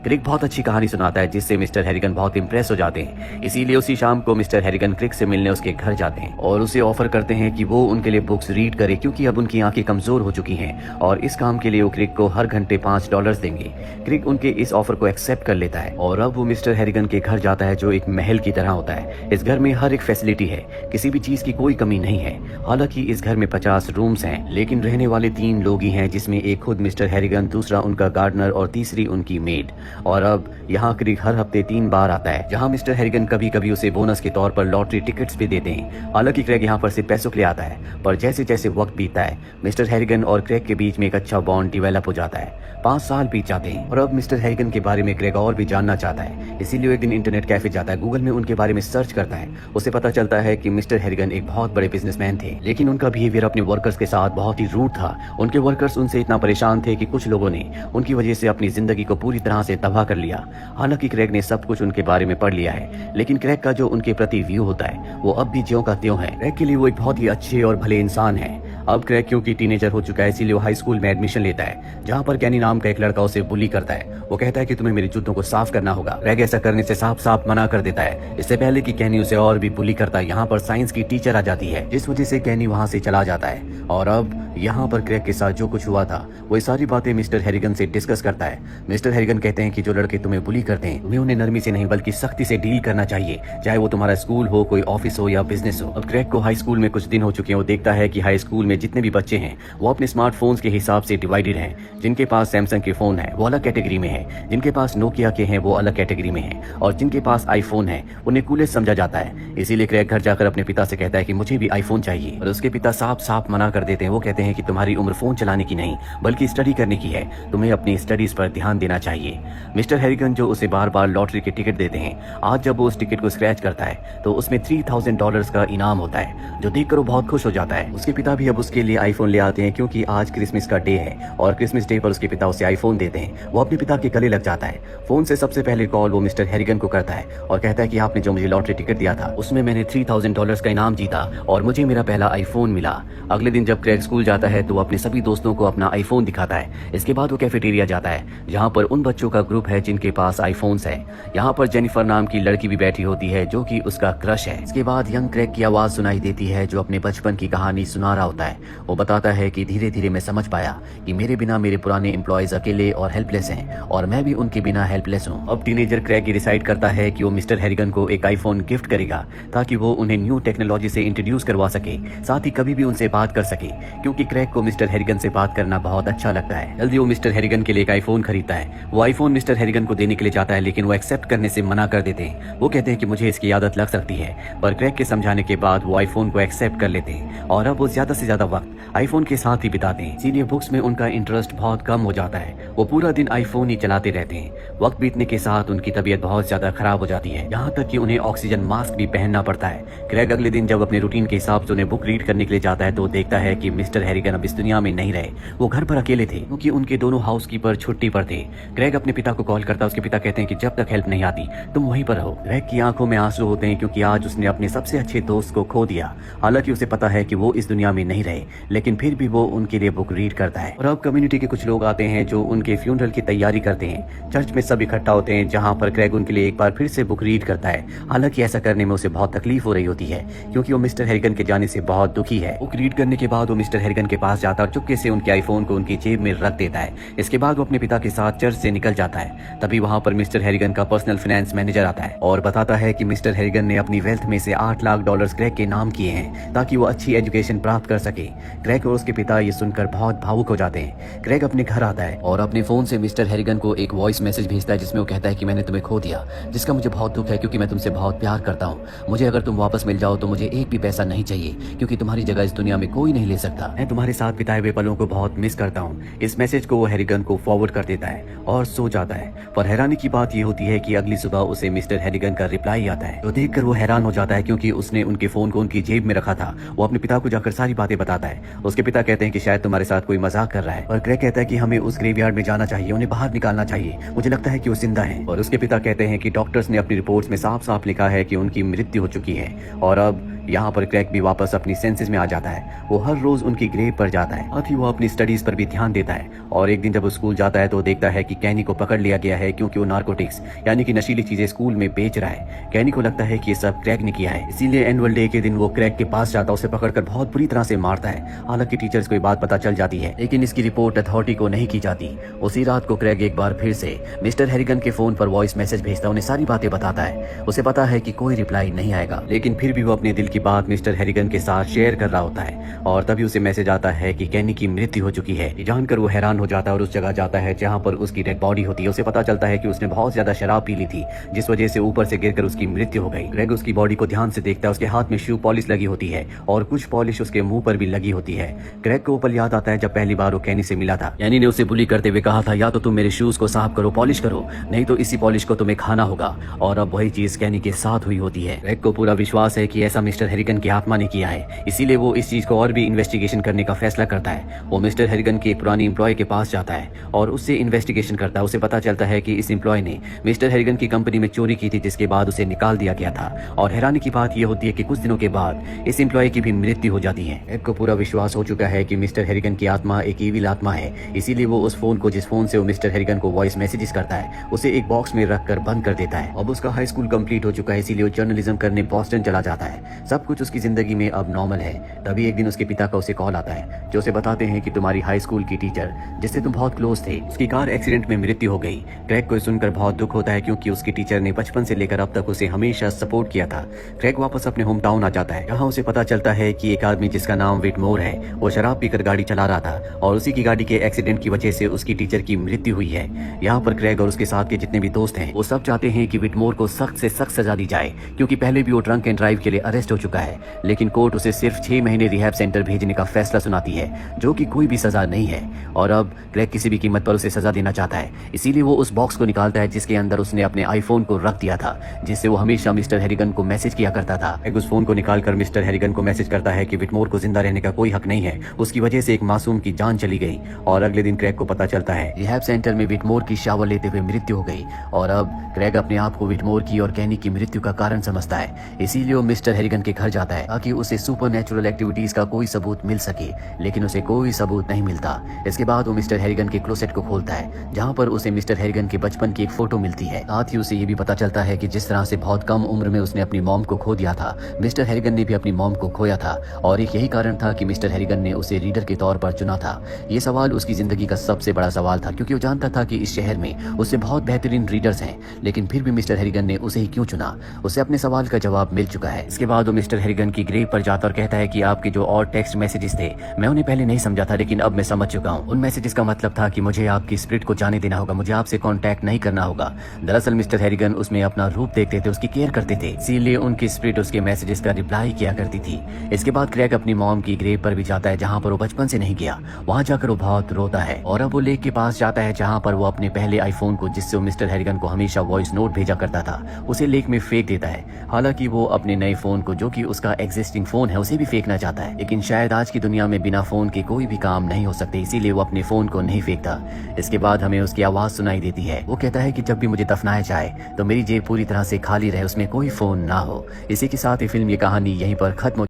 क्रिक बहुत अच्छी कहानी सुनाता है जिससे मिस्टर हैरिगन बहुत इंप्रेस हो जाते हैं। इसीलिए उसी शाम को मिस्टर हैरिगन क्रिक से मिलने उसके घर जाते हैं और उसे ऑफर करते हैं कि वो उनके लिए बुक्स रीड करे क्योंकि अब उनकी आंखें कमजोर हो चुकी हैं और इस काम के लिए वो क्रिक को हर घंटे $5 देंगे। क्रिक उनके इस ऑफर को एक्सेप्ट कर लेता है और अब वो मिस्टर हैरिगन के घर जाता है जो एक महल की तरह होता है। इस घर में हर एक फैसिलिटी है, किसी भी चीज की कोई कमी नहीं है। हालांकि इस घर में 50 रूम्स हैं, लेकिन रहने वाले 3 लोग ही हैं, जिसमें एक खुद मिस्टर हैरिगन, दूसरा उनका गार्डनर और तीसरी उनकी मेड। और अब यहाँ क्रिक हर हफ्ते 3 बार आता है जहाँ मिस्टर हैरिगन कभी कभी उसे बोनस के तौर पर लॉटरी टिकट्स भी देते हैं। हालांकि क्रेग यहाँ पर सिर्फ पैसों के लिए आता है, पर जैसे जैसे वक्त बीतता है मिस्टर हैरिगन और क्रेग के बीच में एक अच्छा बॉन्ड डेवलप हो जाता है। 5 साल बीत जाते हैं और अब मिस्टर हैरिगन के बारे में क्रेग और भी जानना चाहता है। इसीलिए एक दिन इंटरनेट कैफे जाता है, गूगल में उनके बारे में सर्च करता है। उसे पता चलता है कि मिस्टर हैरिगन एक बहुत बड़े बिजनेसमैन थे, लेकिन उनका बिहेवियर अपने वर्कर्स के साथ बहुत ही रूड था। उनके वर्कर्स उनसे इतना परेशान थे कि कुछ लोगों ने उनकी वजह से अपनी जिंदगी को पूरी तरह से तबाह कर लिया। हालांकि क्रेग ने सब कुछ उनके बारे में पढ़ लिया है, लेकिन क्रेग का जो उनके प्रति व्यू होता है वो अब भी ज्यों का त्यों है। क्रेग के लिए वो एक बहुत ही अच्छे और भले इंसान है। अब क्रेग क्योंकि टीनेजर हो चुका है, इसीलिए वो हाई स्कूल में एडमिशन लेता है जहाँ पर कैनी नाम का एक लड़का उसे बुली करता है। वो कहता है कि तुम्हें मेरे जूतों को साफ करना होगा। क्रेग ऐसा करने से साफ साफ मना कर देता है। इससे पहले कि कैनी उसे और भी बुली करता है, यहाँ पर साइंस की टीचर आ जाती है, जिस वजह से कैनी वहाँ से चला जाता है। और अब यहाँ पर क्रेग के साथ जो कुछ हुआ था वो सारी बातें मिस्टर हैरिगन से डिस्कस करता है। मिस्टर हैरिगन कहते हैं कि जो लड़के तुम्हें बुली करते हैं तुम्हें उन्हें नरमी से नहीं बल्कि सख्ती से डील करना चाहिए, चाहे वो तुम्हारा स्कूल हो, कोई ऑफिस हो या बिजनेस हो। अब क्रेग को हाई स्कूल में कुछ दिन हो चुके हैं। वो देखता है कि हाई स्कूल में जितने भी बच्चे हैं वो अपने स्मार्टफोन्स के हिसाब से डिवाइडेड हैं। जिनके पास सैमसंग के फोन है वो अलग कैटेगरी में है, जिनके पास नोकिया के हैं वो अलग कैटेगरी में है, और जिनके पास आईफोन है उन्हें कूलेस्ट समझा जाता है। इसीलिए क्रेग घर जाकर अपने पिता से कहता है कि मुझे भी आईफोन चाहिए, और उसके पिता साफ साफ मना कर देते हैं। वो कहते हैं कि तुम्हारी उम्र फोन चलाने की नहीं बल्कि स्टडी करने की है, तुम्हें अपनी स्टडीज पर ध्यान देना चाहिए। मिस्टर हैरिगन जो उसे बार बार लॉटरी के टिकट देते हैं, आज जब वो उस टिकट को स्क्रैच करता है तो उसमें $3000 का इनाम होता है, जो देखकर वो बहुत खुश हो जाता है। उसके पिता भी अब उसके लिए आईफोन ले आते हैं क्योंकि आज क्रिसमस का डे है, और क्रिसमस डे पर उसके पिता उसे आईफोन देते हैं। वो अपने पिता के गले लग जाता है। फोन से सबसे पहले कॉल वो मिस्टर हैरिगन को करता है और कहता है कि आपने जो मुझे लॉटरी टिकट दिया था उसमें मैंने $3000 का इनाम जीता और मुझे मेरा पहला आईफोन मिला। अगले दिन जब क्रेग स्कूल जाता है तो वो अपने सभी दोस्तों को अपना आईफोन दिखाता है। इसके बाद वो कैफेटेरिया जाता है जहाँ पर उन बच्चों का ग्रुप है जिनके पास आईफोन्स है। यहाँ पर जेनिफर नाम की लड़की भी बैठी होती है जो कि उसका क्रश है। इसके बाद यंग क्रेग की आवाज सुनाई देती है जो अपने बचपन की कहानी सुना रहा होता है। वो बताता है कि धीरे धीरे मैं समझ पाया कि मेरे बिना मेरे पुराने एम्प्लॉयज अकेले और हेल्पलेस हैं और मैं भी उनके बिना हेल्पलेस हूँ। अब टीनेजर क्रेग डिसाइड करता है कि वो मिस्टर हैरिगन को एक आईफोन गिफ्ट करेगा ताकि वो उन्हें न्यू टेक्नोलॉजी से इंट्रोड्यूस करवा सके, साथ ही कभी भी उनसे बात कर सके, क्योंकि क्रेग को मिस्टर हैरिगन से बात करना बहुत अच्छा लगता है। जल्दी वो मिस्टर हैरिगन के लिए एक आईफोन खरीदता है। वो आईफोन मिस्टर हैरिगन को देने के लिए जाता है, लेकिन वो एक्सेप्ट करने से मना कर देते हैं। वो कहते हैं कि मुझे इसकी आदत लग सकती है, पर क्रेग के समझाने के बाद वो आईफोन को एक्सेप्ट कर लेते हैं और अब वो ज्यादा से ज्यादा वक्त आईफोन के साथ ही बिताते हैं। इसीलिए बुक्स में उनका इंटरेस्ट बहुत कम हो जाता है। वो पूरा दिन आईफोन ही चलाते रहते हैं। वक्त बीतने के साथ उनकी तबीयत बहुत ज्यादा खराब हो जाती है, यहाँ तक कि उन्हें ऑक्सीजन मास्क भी पहनना पड़ता है। क्रेग अगले दिन जब अपने रूटीन के हिसाब से उन्हें बुक रीड करने के लिए जाता है तो देखता है कि मिस्टर हैरिगन अब इस दुनिया में नहीं रहे। वो घर पर अकेले थे क्योंकि उनके दोनों हाउसकीपर छुट्टी पर थे। क्रेग अपने पिता को कॉल करता है। उसके पिता कहते हैं कि जब तक हेल्प नहीं आती तुम वहीं पर रहो। क्रेग की आंखों में आंसू होते हैं क्योंकि आज उसने अपने सबसे अच्छे दोस्त को खो दिया। हालांकि उसे पता है कि वो इस दुनिया में नहीं रहे, लेकिन फिर भी वो उनके लिए बुक रीड करता है। और अब कम्युनिटी के कुछ लोग आते हैं जो उनके फ्यूनरल की तैयारी करते हैं। चर्च में सब इकट्ठा होते हैं जहाँ पर क्रेग उनके लिए एक बार फिर से बुक रीड करता है। हालांकि ऐसा करने में उसे बहुत तकलीफ हो रही होती है क्योंकि वो मिस्टर हैरिगन के जाने से बहुत दुखी है। बुक रीड करने के बाद वो मिस्टर हैरिगन के पास जाता है और चुपके से उनके आईफोन को उनकी जेब में रख देता है। इसके बाद वो अपने पिता के साथ चर्च से निकल जाता है। तभी वहाँ पर मिस्टर हैरिगन का पर्सनल फाइनेंस मैनेजर आता है और बताता है कि मिस्टर हैरिगन ने अपनी वेल्थ में से $8 लाख क्रेग के नाम किए हैं ताकि वो अच्छी एजुकेशन प्राप्त कर सके। क्रेग और उसके पिता ये सुनकर बहुत भावुक हो जाते हैं। क्रेग अपने घर आता है और अपने फोन से मिस्टर हैरिगन को एक वॉइस मैसेज भेजता है जिसमें वो कहता है कि मैंने तुम्हें खो दिया, जिसका मुझे बहुत दुख है क्योंकि मैं तुमसे बहुत प्यार करता हूँ। मुझे अगर तुम वापस मिल जाओ तो मुझे एक भी पैसा नहीं चाहिए क्योंकि तुम्हारी जगह इस दुनिया में कोई नहीं ले सकता। मैं तुम्हारे साथ बिताए हुए पलों को बहुत मिस करता हूँ। इस मैसेज को वो हैरिगन को फॉरवर्ड कर देता है और सो जाता है। पर हैरानी की बात ये होती है कि अगली सुबह उसे मिस्टर हैरिगन का रिप्लाई आता है, तो देखकर वो हैरान हो जाता है क्योंकि उसने उनके फोन को उनकी जेब में रखा था। वो अपने पिता को जाकर सारी बातें बताता है। उसके पिता कहते हैं कि शायद तुम्हारे साथ कोई मजाक कर रहा है, और क्रेग कहता है कि हमें उस ग्रेवयार्ड में जाना चाहिए, उन्हें बाहर निकालना चाहिए, मुझे लगता है कि वो जिंदा है। और उसके पिता कहते हैं कि डॉक्टर्स ने अपनी रिपोर्ट्स में साफ साफ लिखा है कि उनकी मृत्यु हो चुकी है। और अब यहाँ पर क्रैक भी वापस अपनी सेंसेस में आ जाता है। वो हर रोज उनकी ग्रेव पर जाता है, साथ ही वो अपनी स्टडीज पर भी ध्यान देता है। और एक दिन जब वो स्कूल जाता है तो देखता है कि कैनी को पकड़ लिया गया है क्योंकि वो नार्कोटिक्स यानी कि नशीली चीजें स्कूल में बेच रहा है। कैनी को लगता है कि ये सब क्रैक ने किया है, इसीलिए एनुअल डे के दिन वो क्रैक के पास जाता है, उसे पकड़कर बहुत बुरी तरह से मारता है। हालांकि टीचर्स को ये बात पता चल जाती है, लेकिन इसकी रिपोर्ट अथॉरिटी को नहीं की जाती। उसी रात को क्रैक एक बार फिर से मिस्टर हैरिगन के फोन पर वॉइस मैसेज भेजता है, उन्हें सारी बातें बताता है। उसे पता है कि कोई रिप्लाई नहीं आएगा, लेकिन फिर भी वो अपने दिल की बात मिस्टर हैरिगन के साथ शेयर कर रहा होता है। और तभी उसे मैसेज आता है कि कैनी की मृत्यु हो चुकी है। ये जानकर वो हैरान हो जाता है और उस जगह जाता है जहाँ पर उसकी डेड बॉडी होती है। उसे पता चलता है कि उसने बहुत ज्यादा शराब पी ली थी, जिस वजह से ऊपर से गिरकर उसकी मृत्यु हो गई। ग्रेग उसकी बॉडी को ध्यान से देखता है, उसके हाथ में शू पॉलिश लगी होती है और कुछ पॉलिश उसके मुंह पर भी लगी होती है। ग्रेग को पल याद आता है जब पहली बार वो कैनी से मिला था। कैनी ने उसे बुली करते हुए कहा था, या तो तुम मेरे शूज को साफ करो, पॉलिश करो, नहीं तो इसी पॉलिश को तुम्हें खाना होगा। और अब वही चीज कैनी के साथ हुई होती है। ग्रेग को पूरा विश्वास है कि ऐसा मिस्टर हैरिगन की आत्मा ने किया है, इसीलिए वो इस चीज को और भी इन्वेस्टिगेशन करने का फैसला करता है। वो मिस्टर हैरिगन की एक पुरानी एम्प्लॉय के पास जाता है और उससे इन्वेस्टिगेशन करता है। उसे पता चलता है कि इस एम्प्लॉय ने मिस्टर हैरिगन की कंपनी में चोरी की थी, जिसके बाद उसे निकाल दिया गया था। और हैरानी की बात यह होती है कि कुछ दिनों के बाद इस एम्प्लॉय की भी मृत्यु हो जाती है। ग्रेग को पूरा विश्वास हो चुका है कि मिस्टर हैरिगन की आत्मा एक ईविल आत्मा है, इसीलिए वो उस फोन को, जिस फोन से वो मिस्टर हैरिगन को वॉइस मैसेजेस करता है, उसे एक बॉक्स में रखकर बंद कर देता है। अब उसका हाई स्कूल कंप्लीट हो चुका है, इसीलिए वो जर्नलिज्म करने बॉस्टन चला जाता है। सब कुछ उसकी जिंदगी में अब नॉर्मल है। तभी एक दिन उसके पिता का उसे कॉल आता है, जो उसे बताते हैं कि तुम्हारी हाई स्कूल की टीचर, जिससे तुम बहुत क्लोज थे, उसकी कार एक्सीडेंट में मृत्यु हो गई। ग्रेग को सुनकर बहुत दुख होता है, क्योंकि उसकी टीचर ने बचपन से लेकर अब तक उसे हमेशा सपोर्ट किया था। ग्रेग वापस अपने होम टाउन आ जाता है। यहाँ उसे पता चलता है कि एक आदमी जिसका नाम विटमोर है, वो शराब पीकर गाड़ी चला रहा था और उसी की गाड़ी के एक्सीडेंट की वजह से उसकी टीचर की मृत्यु हुई है। यहाँ पर ग्रेग और उसके साथ के जितने भी दोस्त हैं, वो सब चाहते हैं कि विटमोर को सख्त से सख्त सजा दी जाए, क्योंकि पहले भी वो ड्रंक एंड ड्राइव के लिए अरेस्ट हो चुका है। लेकिन कोर्ट उसे सिर्फ 6 महीने रिहैब सेंटर भेजने का फैसला सुनाती है, जो कि कोई भी सजा नहीं है। और अब ग्रेग किसी भी कीमत पर उसे सजा देना चाहता है, इसीलिए वो उस बॉक्स को निकालता है जिसके अंदर उसने अपने आईफोन को रख दिया था, जिससे वो हमेशा मिस्टर हैरिगन को मैसेज किया करता था। ग्रेग उस फोन को निकालकर मिस्टर हैरिगन को मैसेज करता है कि विटमोर को जिंदा रहने का कोई हक नहीं है, उसकी वजह से एक मासूम की जान चली गई। और अगले दिन ग्रेग को पता चलता है रिहैब सेंटर में विटमोर की शावर लेते हुए मृत्यु हो गई। और अब ग्रेग अपने आप को विटमोर की और कैनी की मृत्यु का कारण समझता है, इसीलिए वो मिस्टर हैरिगन के घर जाता है ताकि उसे सुपरनैचुरल एक्टिविटीज का कोई सबूत मिल सके, लेकिन उसे कोई सबूत नहीं मिलता। इसके बाद वो मिस्टर हैरिगन के क्लोसेट को खोलता है, जहाँ पर उसे मिस्टर हैरिगन के बचपन की एक फोटो मिलती है। साथ ही उसे ये भी पता चलता है कि जिस तरह से बहुत कम उम्र में उसने अपनी मॉम को खो दिया था, मिस्टर हैरिगन ने भी अपनी मॉम को खोया था। और एक यही कारण था कि मिस्टर हैरिगन ने उसे रीडर के तौर पर चुना था। ये सवाल उसकी जिंदगी का सबसे बड़ा सवाल था, क्योंकि वो जानता था कि इस शहर में उससे बहुत बेहतरीन रीडर्स हैं, लेकिन फिर भी मिस्टर हैरिगन ने उसे ही क्यों चुना। उसे अपने सवाल का जवाब मिल चुका है। इसके बाद वो मिस्टर हैरिगन की ग्रेव पर जाता और कहता है कि आपके जो और टेक्स्ट मैसेजेस थे, मैं उन्हें पहले नहीं समझा था, लेकिन अब मैं समझ चुका हूँ। उन मैसेजेस का मतलब था कि मुझे आपकी स्पिरिट को जाने देना होगा, मुझे आपसे कांटेक्ट नहीं करना होगा। दरअसल मिस्टर हैरिगन उसमें अपना रूप देखते थे, उसकी केयर करते थे, इसीलिए उनकी स्पिरिट उसके मैसेजेस का रिप्लाई किया करती थी। इसके बाद ग्रेग अपनी मॉम की ग्रेव पर भी जाता है, जहाँ पर वो बचपन से नहीं गया। वहाँ जाकर वो बहुत रोता है और अब वो लेक के पास जाता है, जहाँ पर वो अपने पहले आईफोन को, जिससे वो मिस्टर हैरिगन को हमेशा वॉइस नोट भेजा करता था, उसे लेक में फेंक देता है। हालांकि वो अपने नए फोन को, जो कि उसका एग्जिस्टिंग फोन है, उसे भी फेंकना चाहता है, लेकिन शायद आज की दुनिया में बिना फोन के कोई भी काम नहीं हो सकते, इसीलिए वो अपने फोन को नहीं फेंकता। इसके बाद हमें उसकी आवाज सुनाई देती है। वो कहता है कि जब भी मुझे दफनाया जाए तो मेरी जेब पूरी तरह से खाली रहे, उसमें कोई फोन ना हो। इसी के साथ ही फिल्म, ये कहानी यहीं पर खत्म